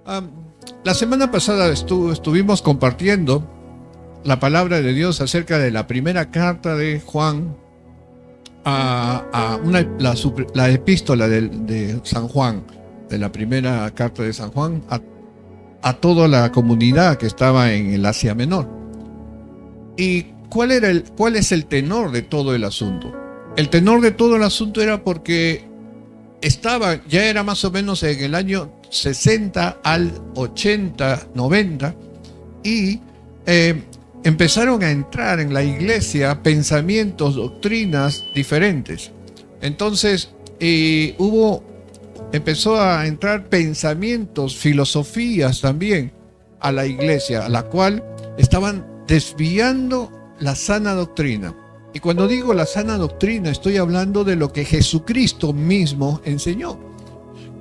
Am, la semana pasada estuvimos compartiendo la palabra de Dios acerca de la primera carta de Juan la epístola de San Juan, de la primera carta de San Juan a toda la comunidad que estaba en el Asia Menor. ¿Y cuál es el tenor de todo el asunto? El tenor de todo el asunto era porque ya era más o menos en el año 60 al 80, 90, y empezaron a entrar en la iglesia pensamientos, doctrinas diferentes. Entonces empezó a entrar pensamientos, filosofías también a la iglesia, a la cual estaban desviando la sana doctrina. Y cuando digo la sana doctrina, estoy hablando de lo que Jesucristo mismo enseñó.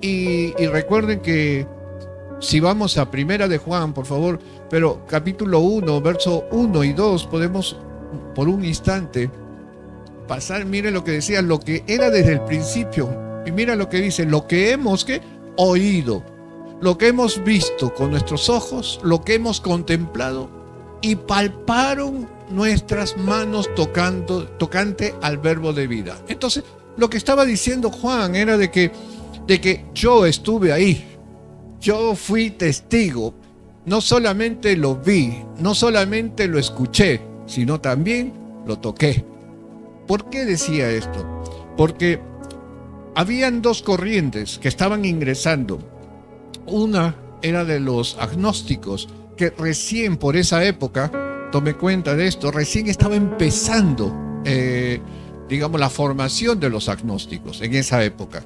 Y recuerden que si vamos a Primera de Juan, por favor, pero capítulo 1, verso 1 y 2, podemos por un instante pasar. Miren lo que decía, lo que era desde el principio. Y mira lo que dice, lo que hemos oído, lo que hemos visto con nuestros ojos, lo que hemos contemplado y palparon nuestras manos tocante al verbo de vida. Entonces, lo que estaba diciendo Juan era de que yo estuve ahí, yo fui testigo, no solamente lo vi, no solamente lo escuché, sino también lo toqué. ¿Por qué decía esto? Porque habían dos corrientes que estaban ingresando. Una era de los agnósticos, que recién por esa época, tome cuenta de esto, recién estaba empezando, digamos, la formación de los agnósticos en esa época.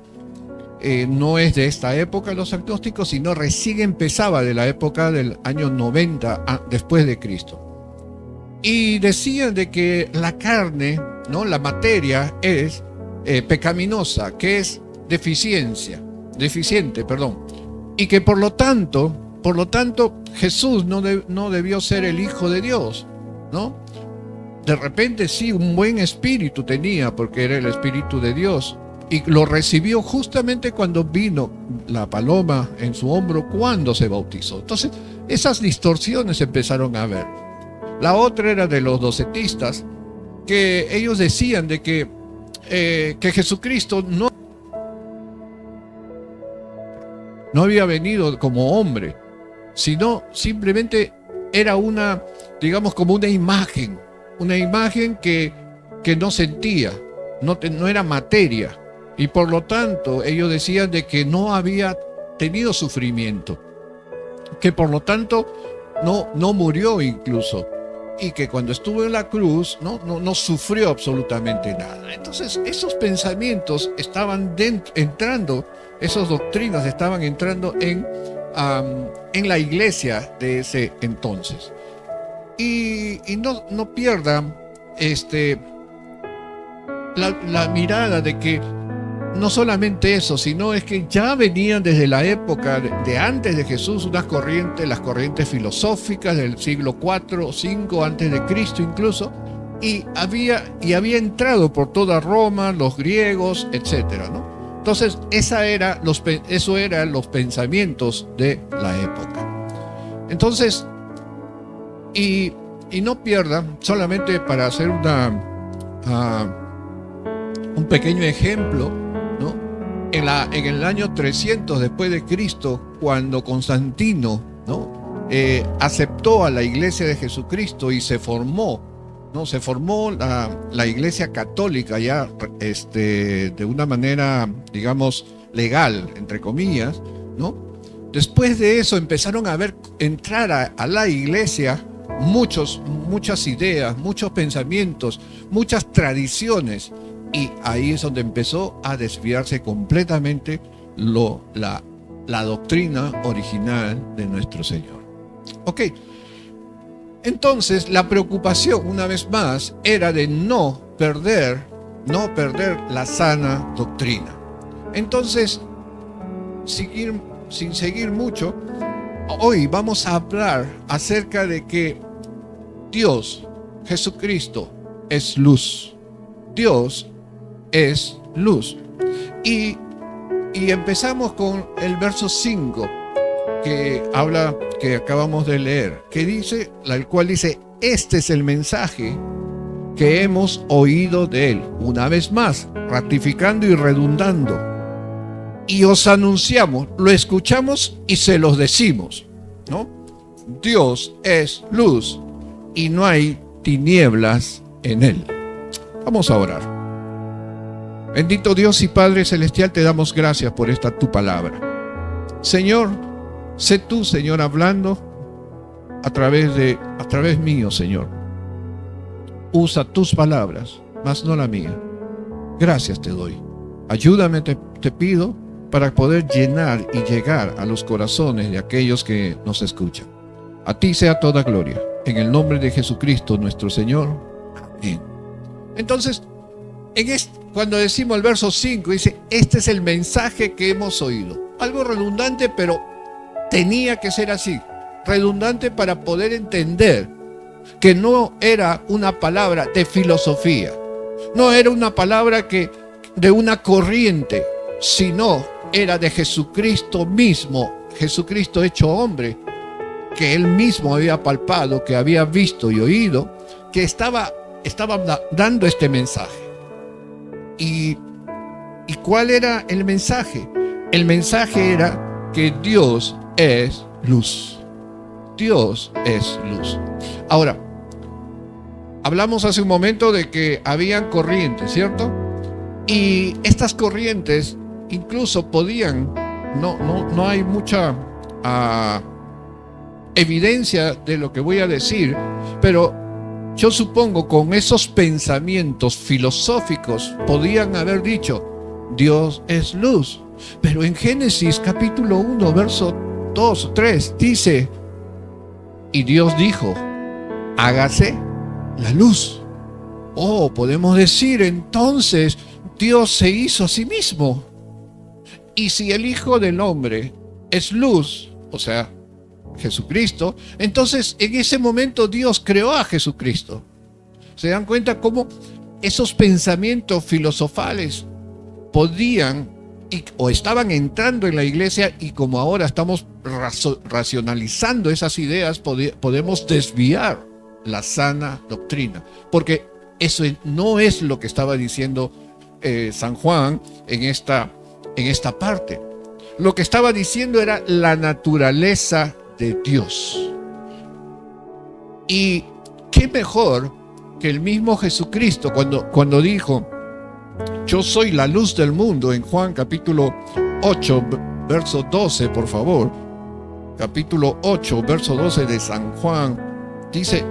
No es de esta época los agnósticos, sino recién empezaba de la época del año 90 después de Cristo. Y decían de que la carne, ¿no?, la materia es pecaminosa, que es deficiente, y que por lo tanto Jesús no debió ser el Hijo de Dios, ¿no? De repente sí, un buen espíritu tenía, porque era el Espíritu de Dios, y lo recibió justamente cuando vino la paloma en su hombro cuando se bautizó. Entonces, esas distorsiones empezaron a ver. La otra era de los docetistas, que ellos decían de que Jesucristo no había venido como hombre, sino simplemente era digamos, como una imagen que no sentía, no era materia, y por lo tanto ellos decían de que no había tenido sufrimiento, que por lo tanto no murió incluso, y que cuando estuvo en la cruz no sufrió absolutamente nada. Entonces esos pensamientos estaban entrando, esas doctrinas estaban entrando en la iglesia de ese entonces. Y no pierdan la mirada de que no solamente eso, sino es que ya venían desde la época de antes de Jesús las corrientes filosóficas del siglo IV o V antes de Cristo incluso, y había entrado por toda Roma, los griegos, etcétera, ¿no? Entonces, eso eran los pensamientos de la época. Entonces, y no pierdan, solamente para hacer un pequeño ejemplo, ¿no? En el año 300 después de Cristo, cuando Constantino, ¿no?, aceptó a la iglesia de Jesucristo y se formó la iglesia católica ya de una manera, digamos, legal, entre comillas, ¿no? Después de eso empezaron a entrar a la iglesia muchas ideas, muchos pensamientos, muchas tradiciones, y ahí es donde empezó a desviarse completamente la doctrina original de nuestro Señor. Ok. Entonces, la preocupación, una vez más, era de no perder la sana doctrina. Entonces, sin seguir mucho, hoy vamos a hablar acerca de que Dios, Jesucristo, es luz. Dios es luz. Y empezamos con el verso 5, que habla, que acabamos de leer, que dice, el cual dice, este es el mensaje que hemos oído de él, una vez más, ratificando y redundando. Y os anunciamos, lo escuchamos y se los decimos, ¿no? Dios es luz y no hay tinieblas en él. Vamos a orar. Bendito Dios y Padre Celestial, te damos gracias por esta tu palabra. Señor, sé tú, Señor, hablando a través mío, Señor. Usa tus palabras, mas no la mía. Gracias te doy. Ayúdame, te pido, para poder llenar y llegar a los corazones de aquellos que nos escuchan. A ti sea toda gloria. En el nombre de Jesucristo, nuestro Señor. Amén. Entonces, cuando decimos el verso 5, dice, este es el mensaje que hemos oído. Algo redundante, pero tenía que ser así. Redundante para poder entender que no era una palabra de filosofía, no era una palabra de una corriente, sino era de Jesucristo mismo, Jesucristo hecho hombre, que él mismo había palpado, que había visto y oído, que estaba dando este mensaje. ¿Y cuál era el mensaje? El mensaje era que Dios es luz. Dios es luz. Ahora, hablamos hace un momento de que habían corrientes, ¿cierto? Y estas corrientes incluso podían, no hay mucha evidencia de lo que voy a decir, pero yo supongo con esos pensamientos filosóficos podían haber dicho, Dios es luz. Pero en Génesis capítulo 1, verso 2 o 3 dice, y Dios dijo, hágase la luz. Oh, podemos decir entonces, Dios se hizo a sí mismo. Y si el Hijo del Hombre es luz, o sea, Jesucristo, entonces en ese momento Dios creó a Jesucristo. ¿Se dan cuenta cómo esos pensamientos filosofales podían o estaban entrando en la iglesia, y como ahora estamos racionalizando esas ideas, podemos desviar la sana doctrina? Porque eso no es lo que estaba diciendo San Juan en esta parte. Lo que estaba diciendo era la naturaleza de Dios. Y qué mejor que el mismo Jesucristo cuando dijo, yo soy la luz del mundo, en Juan capítulo 8, verso 12, por favor. Capítulo 8, verso 12 de San Juan, dice,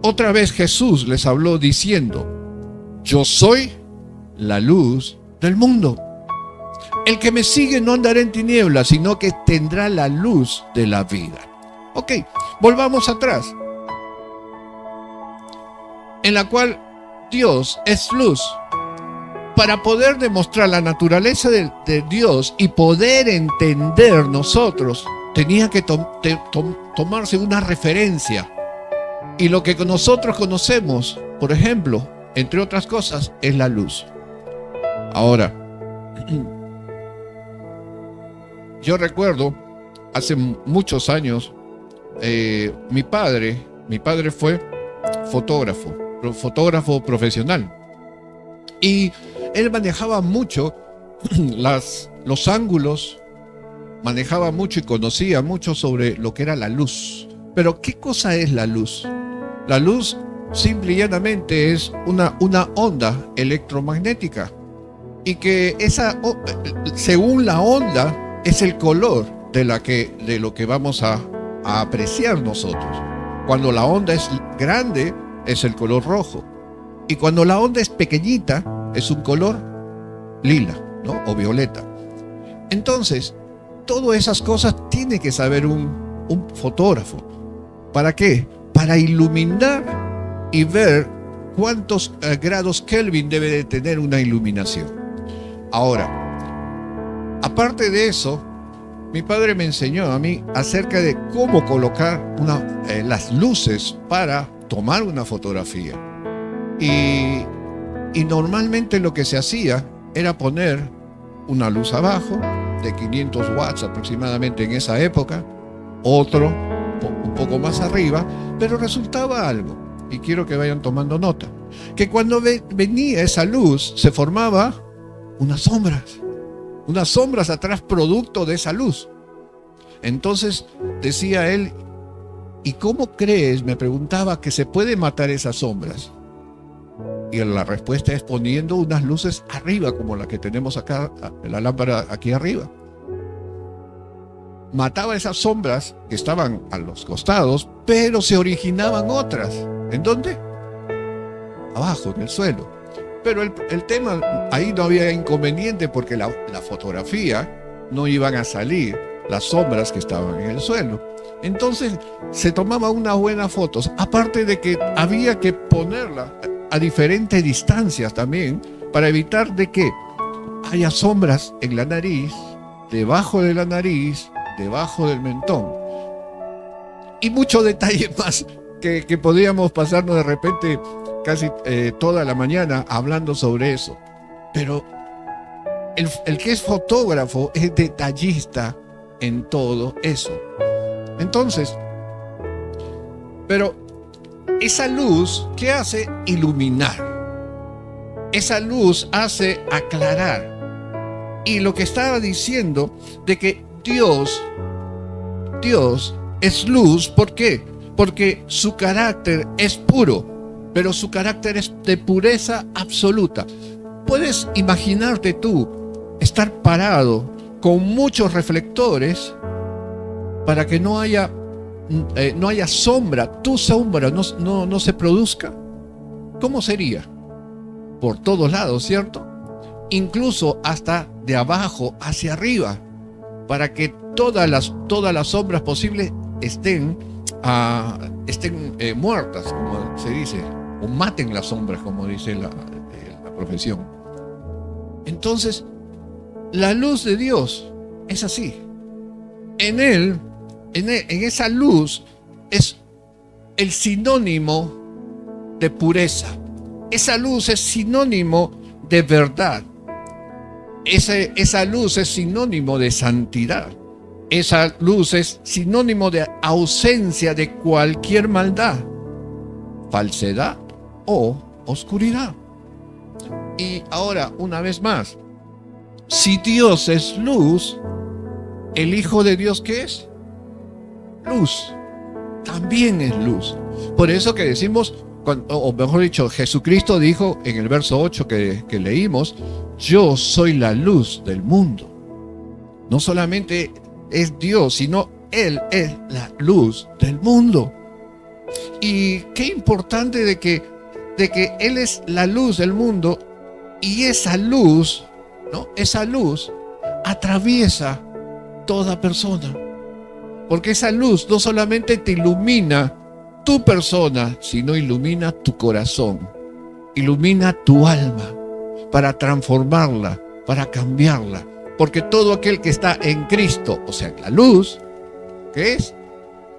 otra vez Jesús les habló diciendo, yo soy la luz del mundo. El que me sigue no andará en tinieblas, sino que tendrá la luz de la vida. Ok, volvamos atrás. En la cual Dios es luz. Para poder demostrar la naturaleza de Dios y poder entender nosotros, tenía que tomarse una referencia. Y lo que nosotros conocemos, por ejemplo, entre otras cosas, es la luz. Ahora, yo recuerdo, hace muchos años, mi padre fue fotógrafo profesional. Y él manejaba mucho los ángulos, manejaba mucho y conocía mucho sobre lo que era la luz. Pero ¿qué cosa es la luz? La luz simple y llanamente es una onda electromagnética. Y que según la onda, es el color de lo que vamos a apreciar nosotros. Cuando la onda es grande, es el color rojo. Y cuando la onda es pequeñita, es un color lila, ¿no? O violeta. Entonces, todas esas cosas tiene que saber un fotógrafo. ¿Para qué? Para iluminar y ver cuántos grados Kelvin debe de tener una iluminación. Ahora, aparte de eso, mi padre me enseñó a mí acerca de cómo colocar las luces para tomar una fotografía. Y normalmente lo que se hacía era poner una luz abajo de 500 watts aproximadamente en esa época, otro un poco más arriba, pero resultaba algo, y quiero que vayan tomando nota, que cuando venía esa luz se formaba unas sombras atrás producto de esa luz. Entonces decía él, ¿y cómo crees, me preguntaba, que se puede matar esas sombras? Y la respuesta es poniendo unas luces arriba, como la que tenemos acá, la lámpara aquí arriba. Mataba esas sombras que estaban a los costados, pero se originaban otras. ¿En dónde? Abajo, en el suelo. Pero el tema, ahí no había inconveniente porque la fotografía no iban a salir las sombras que estaban en el suelo. Entonces se tomaban unas buenas fotos, aparte de que había que ponerla a diferentes distancias también para evitar de que haya sombras en la nariz, debajo de la nariz, debajo del mentón. Y muchos detalles más que podríamos pasarnos de repente casi toda la mañana hablando sobre eso. Pero el que es fotógrafo es detallista en todo eso. Entonces, pero esa luz, ¿qué hace? Iluminar. Esa luz hace aclarar. Y lo que estaba diciendo de que Dios es luz, ¿por qué? Porque su carácter es puro, pero su carácter es de pureza absoluta. Puedes imaginarte tú estar parado con muchos reflectores para que no haya sombra, tu sombra no se produzca. ¿Cómo sería? Por todos lados, ¿cierto? Incluso hasta de abajo hacia arriba, para que todas las sombras posibles estén muertas, como se dice, o maten las sombras, como dice la profesión. Entonces, la luz de Dios es así. En esa luz es el sinónimo de pureza. Esa luz es sinónimo de verdad. Esa luz es sinónimo de santidad. Esa luz es sinónimo de ausencia de cualquier maldad, falsedad o oscuridad. Y ahora, una vez más, si Dios es luz, ¿el Hijo de Dios qué es? Luz. También es luz. Por eso que decimos, o mejor dicho, Jesucristo dijo en el verso 8 que leímos, yo soy la luz del mundo. No solamente es Dios, sino Él es la luz del mundo. Y qué importante de que Él es la luz del mundo, y esa luz, ¿no? Esa luz atraviesa toda persona. Porque esa luz no solamente te ilumina tu persona, sino ilumina tu corazón, ilumina tu alma para transformarla, para cambiarla. Porque todo aquel que está en Cristo, o sea, la luz, ¿qué es?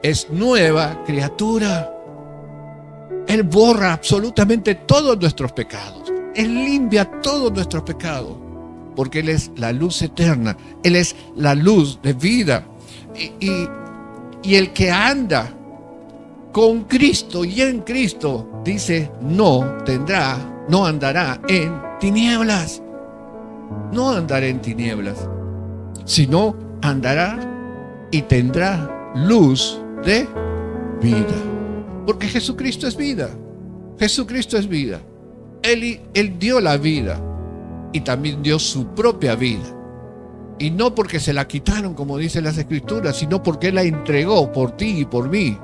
Es nueva criatura. Él borra absolutamente todos nuestros pecados. Él limpia todos nuestros pecados. Porque Él es la luz eterna. Él es la luz de vida. Y el que anda con Cristo y en Cristo, dice, no andará en tinieblas. No andará en tinieblas, sino andará y tendrá luz de vida. Porque Jesucristo es vida. Jesucristo es vida. Él dio la vida y también dio su propia vida. Y no porque se la quitaron, como dicen las Escrituras, sino porque Él la entregó por ti y por mí.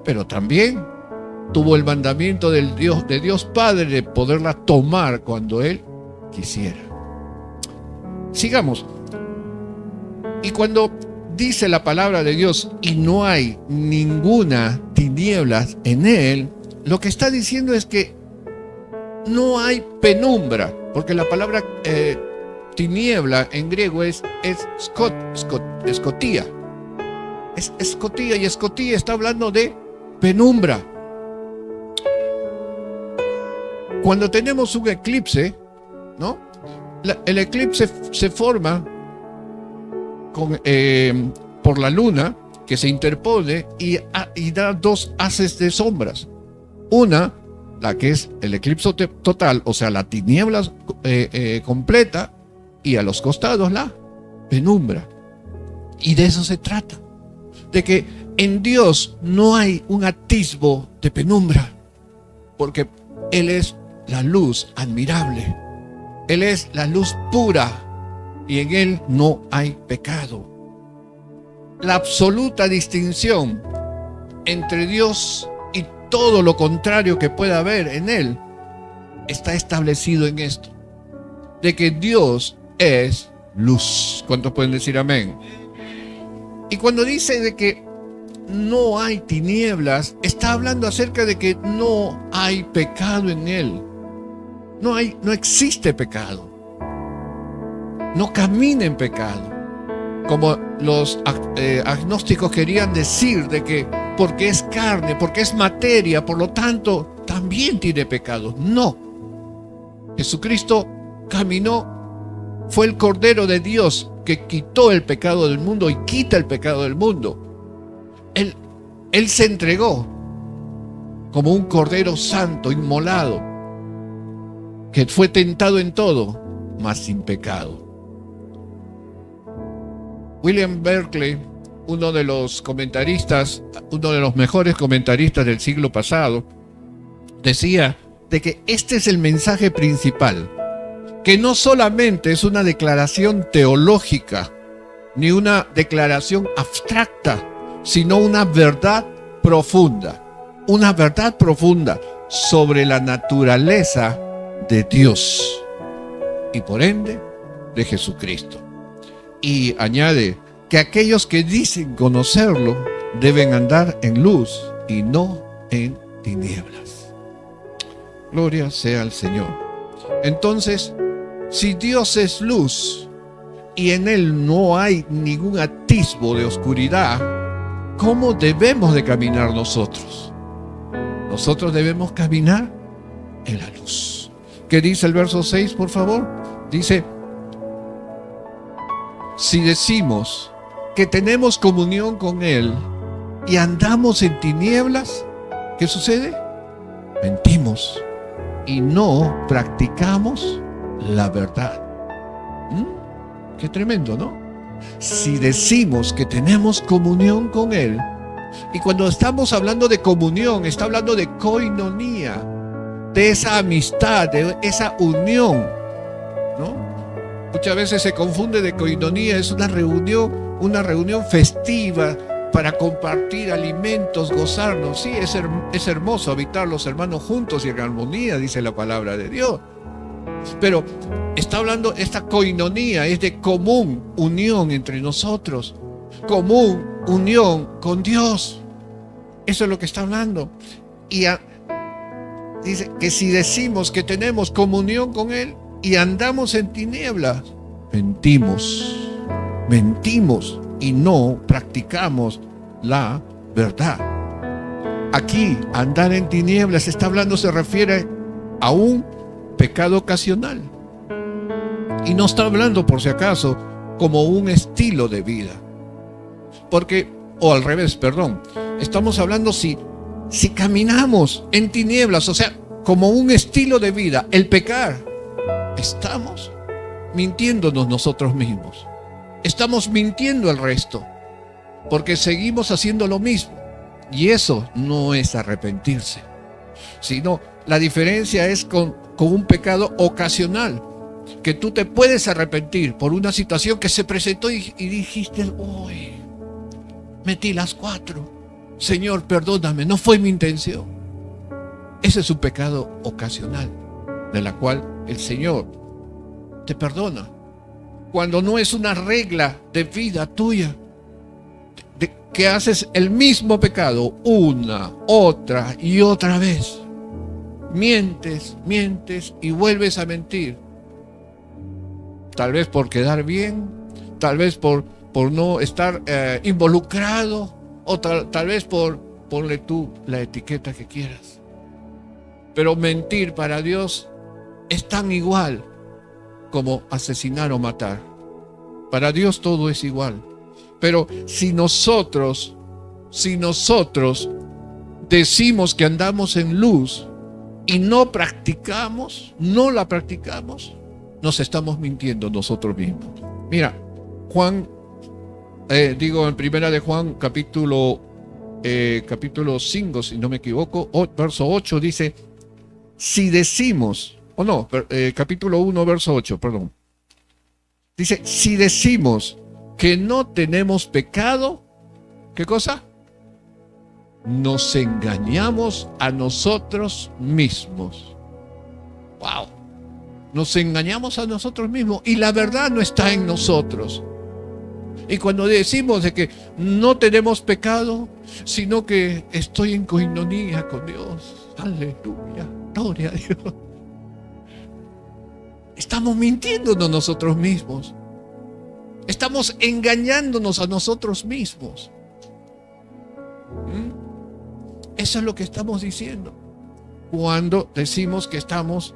Pero también tuvo el mandamiento de Dios Padre de poderla tomar cuando Él quisiera. Sigamos. Y cuando dice la palabra de Dios y no hay ninguna tinieblas en Él, lo que está diciendo es que no hay penumbra, porque la palabra tiniebla en griego es escotía. Es escotía, y escotía está hablando de penumbra. Cuando tenemos un eclipse, ¿no? El eclipse se forma por la luna, que se interpone y da dos haces de sombras. Una, la que es el eclipse total, o sea, la tiniebla completa, y a los costados la penumbra. Y de eso se trata, de que en Dios no hay un atisbo de penumbra, porque Él es la luz admirable, Él es la luz pura, y en Él no hay pecado. La absoluta distinción entre Dios y todo lo contrario que pueda haber en Él está establecido en esto, de que Dios es luz. ¿Cuántos pueden decir amén? Y cuando dice de que no hay tinieblas, está hablando acerca de que no hay pecado en Él. No existe pecado. No camina en pecado, como los agnósticos querían decir, de que porque es carne, porque es materia, por lo tanto también tiene pecado. No. Jesucristo caminó, fue el Cordero de Dios que quitó el pecado del mundo y quita el pecado del mundo. Él se entregó como un Cordero santo, inmolado, que fue tentado en todo, mas sin pecado. William Berkeley, uno de los mejores comentaristas del siglo pasado, decía de que este es el mensaje principal, que no solamente es una declaración teológica, ni una declaración abstracta, sino una verdad profunda sobre la naturaleza de Dios y por ende de Jesucristo. Y añade que aquellos que dicen conocerlo deben andar en luz y no en tinieblas. Gloria sea al Señor. Entonces, si Dios es luz y en Él no hay ningún atisbo de oscuridad, ¿cómo debemos de caminar nosotros? Nosotros debemos caminar en la luz. ¿Qué dice el verso 6, por favor? Dice: si decimos que tenemos comunión con Él y andamos en tinieblas, ¿qué sucede? Mentimos y no practicamos la verdad. Qué tremendo, ¿no? Si decimos que tenemos comunión con Él, y cuando estamos hablando de comunión, está hablando de koinonía, de esa amistad, de esa unión, ¿no? Muchas veces se confunde de koinonía, es una reunión festiva para compartir alimentos, gozarnos. Sí, es hermoso habitar los hermanos juntos y en armonía, dice la palabra de Dios. Pero está hablando, esta koinonía es de común unión entre nosotros, común unión con Dios. Eso es lo que está hablando. Y dice que si decimos que tenemos comunión con Él y andamos en tinieblas, mentimos y no practicamos la verdad. Aquí, andar en tinieblas, está hablando, se refiere a un pecado ocasional. Y no está hablando, por si acaso, como un estilo de vida. O al revés, perdón. Estamos hablando si caminamos en tinieblas, o sea, como un estilo de vida, el pecar, estamos mintiéndonos nosotros mismos. Estamos mintiendo al resto, porque seguimos haciendo lo mismo. Y eso no es arrepentirse, sino la diferencia es con un pecado ocasional, que tú te puedes arrepentir por una situación que se presentó y dijiste: uy, metí las 4, Señor, perdóname, no fue mi intención. Ese es un pecado ocasional, de la cual el Señor te perdona. Cuando no es una regla de vida tuya, que haces el mismo pecado una, otra y otra vez. Mientes y vuelves a mentir. Tal vez por quedar bien, tal vez por no estar involucrado, o tal vez por ponle tú la etiqueta que quieras. Pero mentir para Dios es tan igual como asesinar o matar. Para Dios todo es igual. Pero si nosotros decimos que andamos en luz y no la practicamos, nos estamos mintiendo nosotros mismos. Mira, en primera de Juan, capítulo 5, si no me equivoco, verso 8, dice, si decimos, capítulo 1, verso 8, perdón. Dice, si decimos que no tenemos pecado, ¿qué cosa? Nos engañamos a nosotros mismos. ¡Wow! Nos engañamos a nosotros mismos y la verdad no está en nosotros. Y cuando decimos de que no tenemos pecado, sino que estoy en coinonía con Dios, aleluya, gloria a Dios, estamos mintiéndonos nosotros mismos. Estamos engañándonos a nosotros mismos. Eso es lo que estamos diciendo cuando decimos que estamos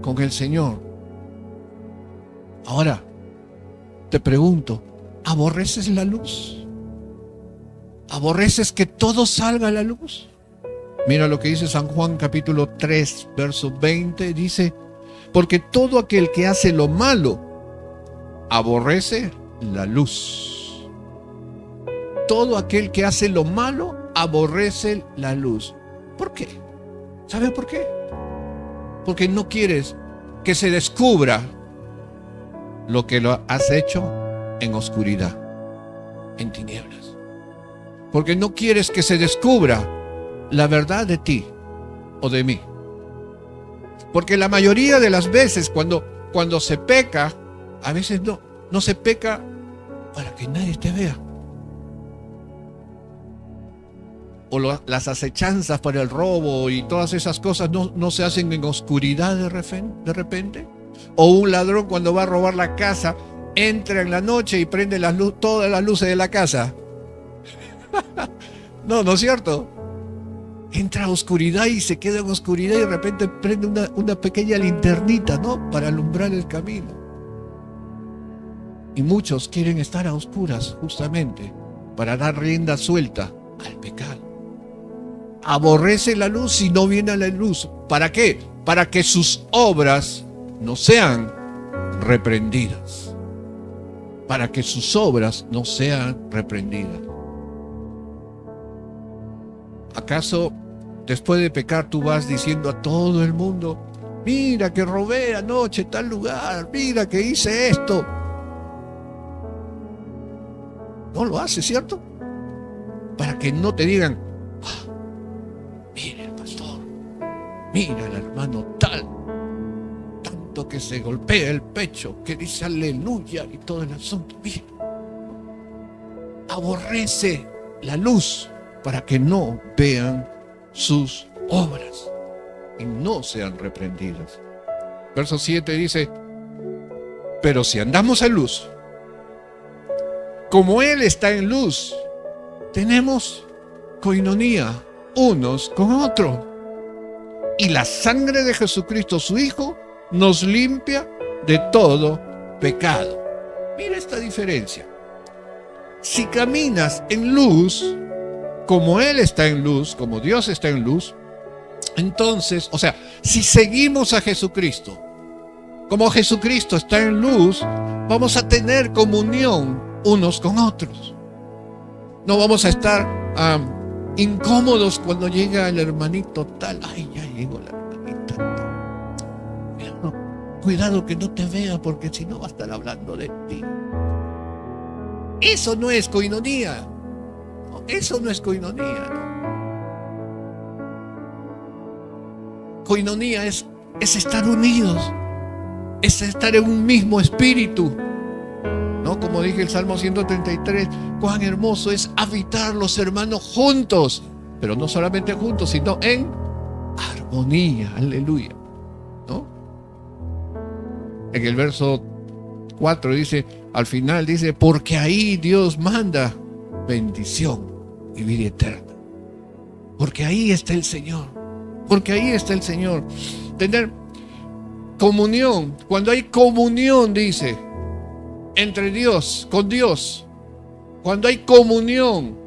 con el Señor. Ahora, te pregunto, ¿aborreces la luz? ¿Aborreces que todo salga a la luz? Mira lo que dice San Juan capítulo 3, verso 20, dice, porque todo aquel que hace lo malo aborrece la luz. Todo aquel que hace lo malo aborrece la luz. ¿Por qué? ¿Sabes por qué? Porque no quieres que se descubra lo que lo has hecho en oscuridad, en tinieblas. Porque no quieres que se descubra la verdad de ti o de mí. Porque la mayoría de las veces cuando se peca, a veces no se peca para que nadie te vea. O las acechanzas para el robo y todas esas cosas no se hacen en oscuridad de repente. O un ladrón cuando va a robar la casa entra en la noche y prende todas las luces de la casa. No es cierto. Entra a oscuridad y se queda en oscuridad y de repente prende una pequeña linternita, ¿no? Para alumbrar el camino. Y muchos quieren estar a oscuras justamente para dar rienda suelta al pecado. Aborrece la luz y no viene a la luz. ¿Para qué? Para que sus obras no sean reprendidas. Para que sus obras no sean reprendidas. ¿Acaso después de pecar tú vas diciendo a todo el mundo, mira que robé anoche en tal lugar, mira que hice esto? No lo haces, ¿cierto? Para que no te digan, mira el pastor, mira el hermano tal, tanto que se golpea el pecho, que dice aleluya y todo el asunto. Mira, aborrece la luz para que no vean sus obras y no sean reprendidas. Verso 7 dice, pero si andamos en luz, como Él está en luz, tenemos coinonía unos con otros. Y la sangre de Jesucristo, su Hijo, nos limpia de todo pecado. Mira esta diferencia. Si caminas en luz, como Él está en luz, como Dios está en luz, entonces, si seguimos a Jesucristo, como Jesucristo está en luz, vamos a tener comunión unos con otros. No vamos a estar incómodos cuando llega el hermanito tal. Ay, ya llegó la hermanita tal. Cuidado que no te vea, porque si no va a estar hablando de ti. Eso no es coinonía. Eso no es coinonía, ¿no? Coinonía es estar unidos, es estar en un mismo espíritu, ¿no? Como dije el Salmo 133, cuán hermoso es habitar los hermanos juntos, pero no solamente juntos, sino en armonía, aleluya, ¿no? En el verso 4 dice, al final dice, porque ahí Dios manda bendición y vida eterna. Porque ahí está el Señor. Porque ahí está el Señor. comunión, cuando hay comunión, dice, entre Dios, con Dios, cuando hay comunión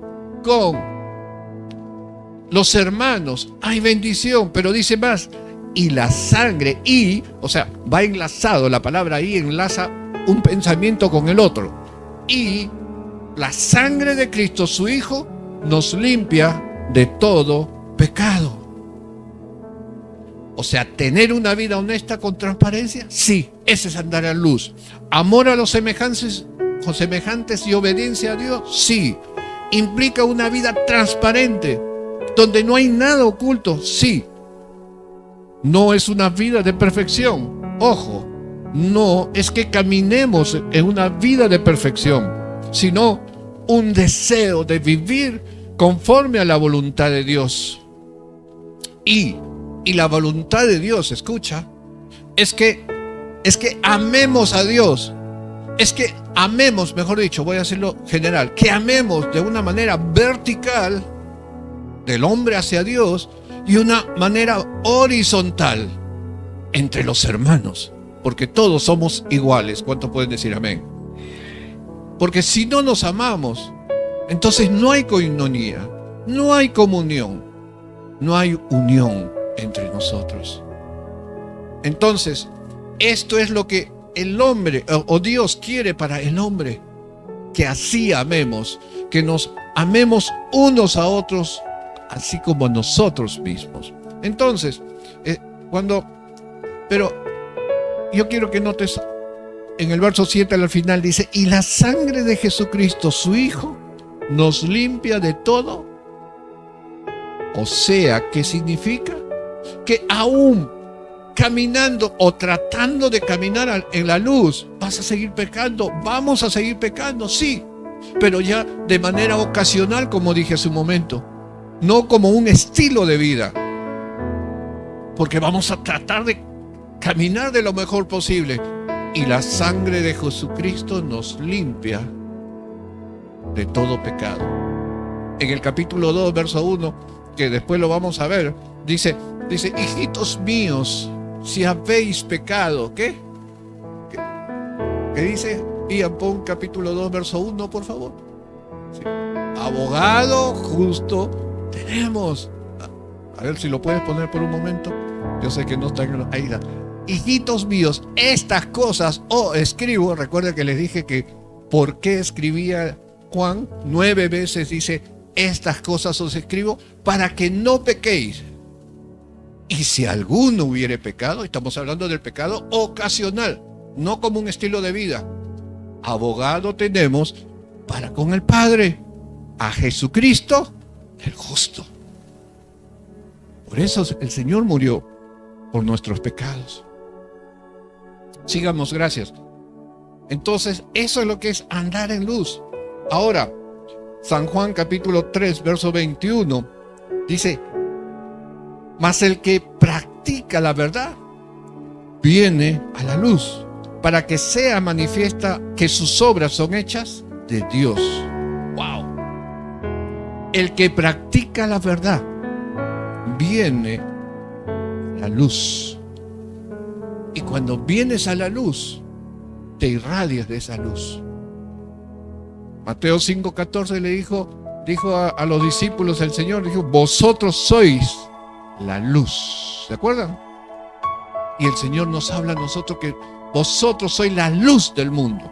con los hermanos, hay bendición, pero dice más, y la sangre, o sea, va enlazado, la palabra y enlaza un pensamiento con el otro, y la sangre de Cristo, su Hijo, nos limpia de todo pecado. O sea, tener una vida honesta con transparencia, sí, ese es andar a luz. Amor a los semejantes y obediencia a Dios, sí. Implica una vida transparente, donde no hay nada oculto, sí. No es una vida de perfección, ojo, no es que caminemos en una vida de perfección, sino un deseo de vivir conforme a la voluntad de Dios. Y la voluntad de Dios, escucha, es que amemos a Dios, es que amemos, mejor dicho, voy a decirlo general, que amemos de una manera vertical del hombre hacia Dios y una manera horizontal entre los hermanos, porque todos somos iguales. ¿Cuántos pueden decir amén? Porque si no nos amamos, entonces no hay koinonía, no hay comunión, no hay unión entre nosotros. Entonces, esto es lo que el hombre o Dios quiere para el hombre, que así amemos, que nos amemos unos a otros, así como a nosotros mismos. Entonces, pero yo quiero que notes en el verso 7 al final, dice, y la sangre de Jesucristo, su Hijo, nos limpia de todo. O sea, ¿qué significa? Que aún caminando o tratando de caminar en la luz, vas a seguir pecando, vamos a seguir pecando, sí, pero ya de manera ocasional, como dije hace un momento, no como un estilo de vida, porque vamos a tratar de caminar de lo mejor posible, y la sangre de Jesucristo nos limpia de todo pecado. En el capítulo 2, verso 1, que después lo vamos a ver, dice, hijitos míos, si habéis pecado, ¿qué dice? Ian, pon capítulo 2, verso 1, por favor. Sí. Abogado justo tenemos. A ver si lo puedes poner por un momento. Yo sé que no está ahí. Hijitos míos, estas cosas os escribo. Recuerda que les dije que por qué escribía Juan 9 veces, dice, estas cosas os escribo para que no pequéis. Y si alguno hubiere pecado, estamos hablando del pecado ocasional, no como un estilo de vida. Abogado tenemos para con el Padre, a Jesucristo, el justo. Por eso el Señor murió por nuestros pecados. Sigamos, gracias. Entonces, eso es lo que es andar en luz. Ahora, San Juan capítulo 3, verso 21, dice, mas el que practica la verdad viene a la luz, para que sea manifiesta que sus obras son hechas de Dios. ¡Wow! El que practica la verdad viene a la luz. Y cuando vienes a la luz, te irradias de esa luz. Mateo 5:14 le dijo a los discípulos el Señor, dijo, vosotros sois la luz. ¿Se acuerdan? Y el Señor nos habla a nosotros que vosotros sois la luz del mundo.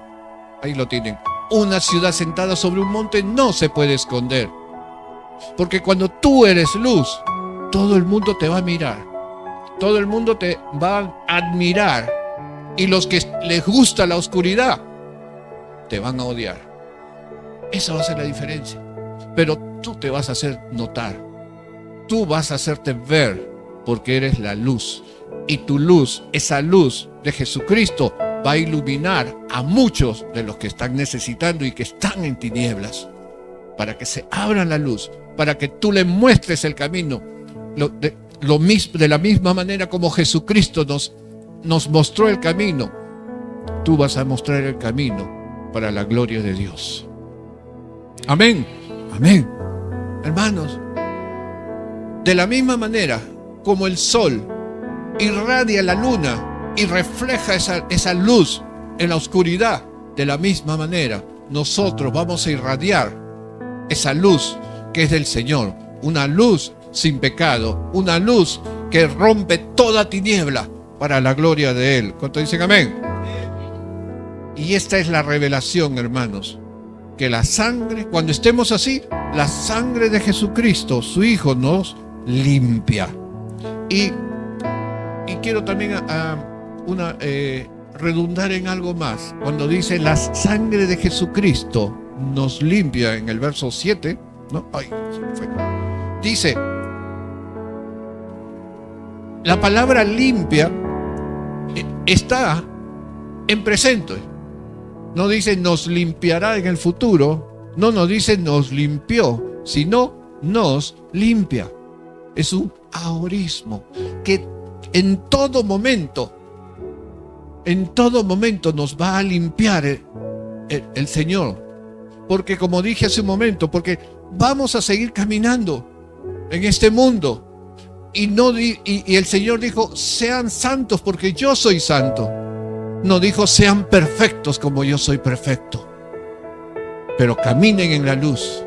Ahí lo tienen. Una ciudad sentada sobre un monte no se puede esconder. Porque cuando tú eres luz, todo el mundo te va a mirar. Todo el mundo te va a admirar. Y los que les gusta la oscuridad, te van a odiar. Esa va a ser la diferencia. Pero tú te vas a hacer notar. Tú vas a hacerte ver porque eres la luz. Y tu luz, esa luz de Jesucristo, va a iluminar a muchos de los que están necesitando y que están en tinieblas. Para que se abran la luz, para que tú le muestres el camino. De la misma manera como Jesucristo nos mostró el camino, tú vas a mostrar el camino para la gloria de Dios. Amén. Amén. Hermanos, de la misma manera como el sol irradia la luna y refleja esa luz en la oscuridad. De la misma manera, nosotros vamos a irradiar esa luz que es del Señor, una luz sin pecado, una luz que rompe toda tiniebla para la gloria de Él. ¿Cuántos dicen amén? Y esta es la revelación, hermanos, que la sangre, cuando estemos así, la sangre de Jesucristo, su Hijo, nos limpia. Y quiero también redundar en algo más. Cuando dice la sangre de Jesucristo nos limpia, en el verso 7, ¿no? Ay, se me fue. Dice, la palabra limpia está en presente. No dice nos limpiará en el futuro, no nos dice nos limpió, sino nos limpia. Es un aorismo que en todo momento nos va a limpiar el Señor. Porque como dije hace un momento, porque vamos a seguir caminando en este mundo. Y el Señor dijo, sean santos porque yo soy santo. No dijo, sean perfectos como yo soy perfecto. Pero caminen en la luz.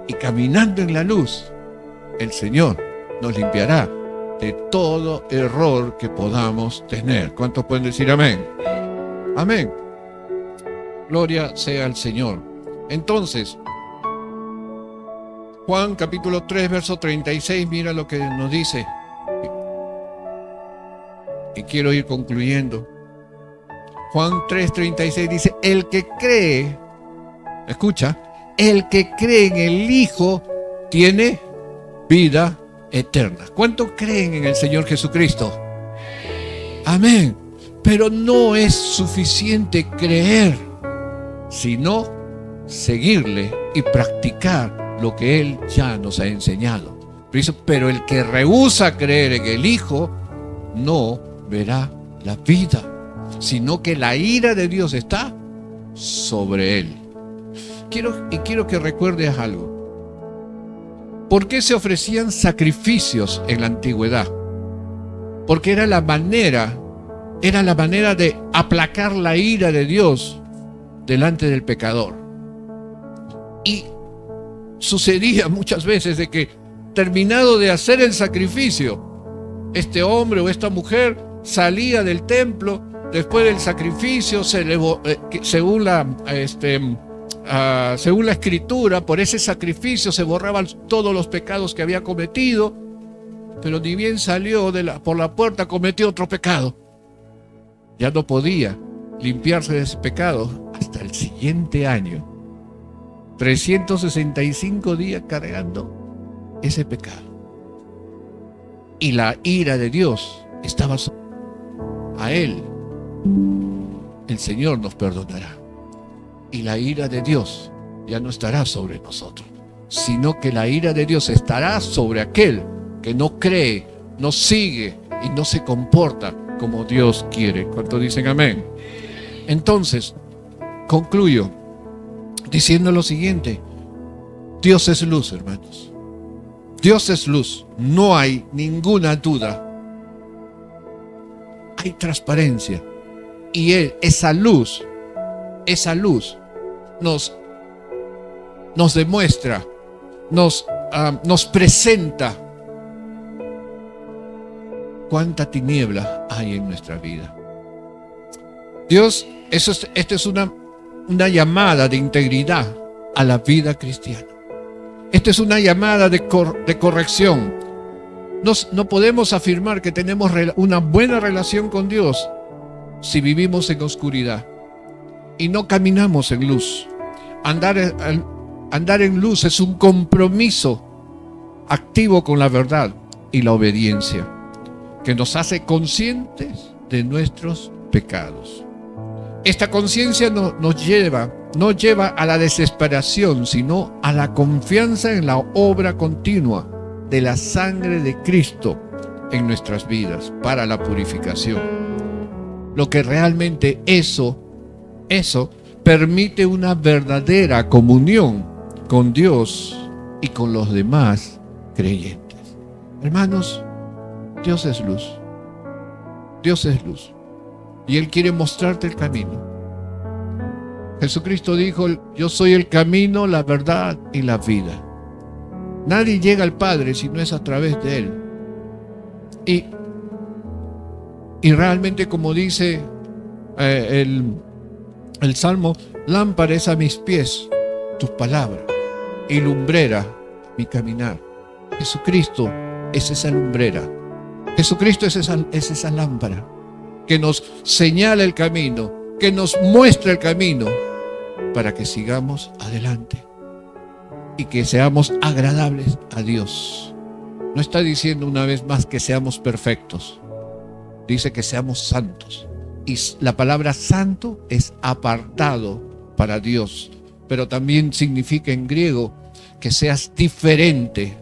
Y caminando en la luz, el Señor nos limpiará de todo error que podamos tener. ¿Cuántos pueden decir amén? Amén. Gloria sea al Señor. Entonces, Juan capítulo 3, verso 36, mira lo que nos dice. Y quiero ir concluyendo. Juan 3, 36 dice, el que cree, escucha, el que cree en el Hijo tiene vida eterna. ¿Cuántos creen en el Señor Jesucristo? Amén. Pero no es suficiente creer, sino seguirle y practicar lo que Él ya nos ha enseñado. Pero el que rehúsa creer en el Hijo no verá la vida, sino que la ira de Dios está sobre él. Quiero que recuerdes algo. ¿Por qué se ofrecían sacrificios en la antigüedad? Porque era la manera de aplacar la ira de Dios delante del pecador. Y sucedía muchas veces de que, terminado de hacer el sacrificio, este hombre o esta mujer salía del templo después del sacrificio, según la escritura, por ese sacrificio se borraban todos los pecados que había cometido, pero ni bien salió por la puerta, cometió otro pecado. Ya no podía limpiarse de ese pecado hasta el siguiente año. 365 días cargando ese pecado. Y la ira de Dios estaba sobre a él. El Señor nos perdonará. Y la ira de Dios ya no estará sobre nosotros, sino que la ira de Dios estará sobre aquel que no cree, no sigue y no se comporta como Dios quiere. ¿Cuántos dicen amén? Entonces, concluyo diciendo lo siguiente: Dios es luz, hermanos. Dios es luz, no hay ninguna duda. Hay transparencia. Y esa luz nos demuestra, nos presenta cuánta tiniebla hay en nuestra vida. Dios, esta es una llamada de integridad a la vida cristiana. Esta es una llamada de corrección. No podemos afirmar que tenemos una buena relación con Dios si vivimos en oscuridad y no caminamos en luz. Andar en luz es un compromiso activo con la verdad y la obediencia, que nos hace conscientes de nuestros pecados. Esta conciencia no lleva a la desesperación, sino a la confianza en la obra continua de la sangre de Cristo en nuestras vidas para la purificación. Lo que realmente eso permite una verdadera comunión con Dios y con los demás creyentes. Hermanos, Dios es luz. Dios es luz. y Él quiere mostrarte el camino. Jesucristo dijo: yo soy el camino, la verdad y la vida. Nadie llega al Padre si no es a través de Él. Y realmente, como dice el Salmo, lámpara es a mis pies tus palabras y lumbrera mi caminar. Jesucristo es esa lumbrera. Jesucristo es esa lámpara que nos señala el camino, que nos muestra el camino para que sigamos adelante y que seamos agradables a Dios. No está diciendo una vez más que seamos perfectos, dice que seamos santos. Y la palabra santo es apartado para Dios, pero también significa en griego que seas diferente.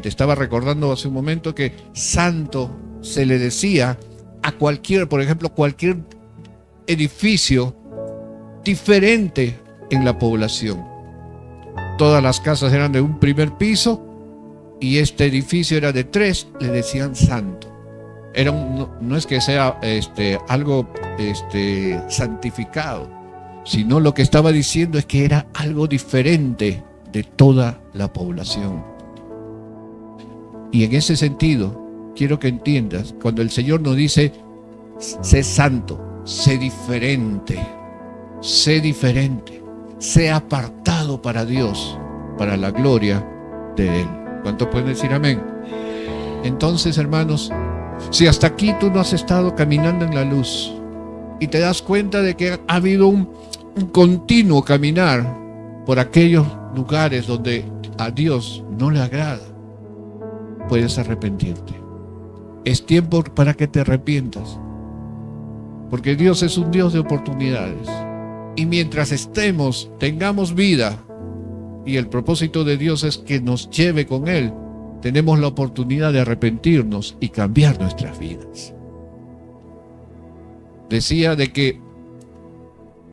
Estaba recordando hace un momento que santo se le decía a cualquier, por ejemplo, cualquier edificio diferente en la población. Todas las casas eran de un primer piso y este edificio era de 3, le decían santo. No es que sea algo santificado, sino lo que estaba diciendo es que era algo diferente de toda la población. Y en ese sentido, quiero que entiendas, cuando el Señor nos dice: sé santo, sé diferente, sé apartado para Dios, para la gloria de Él. ¿Cuánto pueden decir amén? Entonces, hermanos, si hasta aquí tú no has estado caminando en la luz y te das cuenta de que ha habido un continuo caminar por aquellos lugares donde a Dios no le agrada, puedes arrepentirte. Es tiempo para que te arrepientas, porque Dios es un Dios de oportunidades, y mientras tengamos vida, y el propósito de Dios es que nos lleve con Él, tenemos la oportunidad de arrepentirnos y cambiar nuestras vidas. Decía de que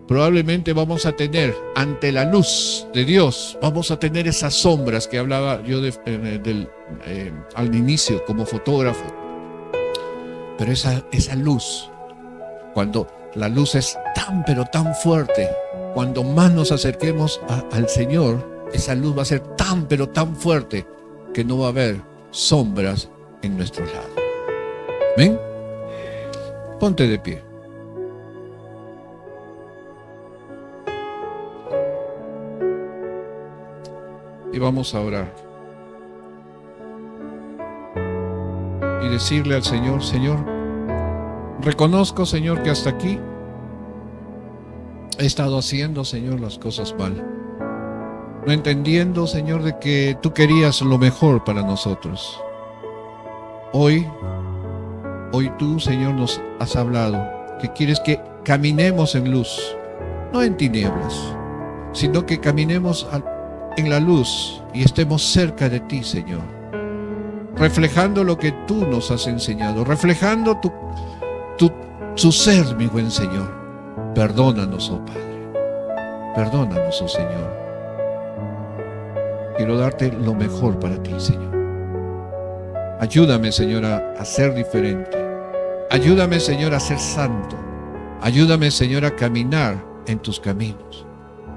probablemente vamos a tener, ante la luz de Dios, vamos a tener esas sombras que hablaba yo al inicio como fotógrafo. Pero esa luz, cuando la luz es pero tan fuerte, cuando más nos acerquemos al Señor, esa luz va a ser pero tan fuerte que no va a haber sombras en nuestros lados. ¿Ven? Ponte de pie. Y vamos a orar. Y decirle al Señor: Señor, reconozco, Señor, que hasta aquí he estado haciendo, Señor, las cosas mal. No entendiendo, Señor, de que tú querías lo mejor para nosotros. Hoy tú, Señor, nos has hablado que quieres que caminemos en luz, no en tinieblas, sino que caminemos en la luz y estemos cerca de ti, Señor, reflejando lo que tú nos has enseñado, reflejando tu ser, mi buen Señor. Perdónanos, oh Padre, perdónanos, oh Señor. Quiero darte lo mejor para ti, Señor. Ayúdame, Señor, a ser diferente. Ayúdame, Señor, a ser santo. Ayúdame, Señor, a caminar en tus caminos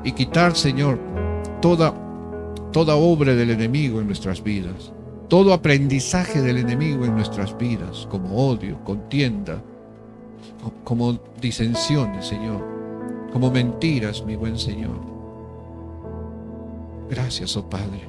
y quitar, Señor, toda obra del enemigo en nuestras vidas, todo aprendizaje del enemigo en nuestras vidas, como odio, contienda, como disensiones, Señor, como mentiras, mi buen Señor. Gracias, oh Padre.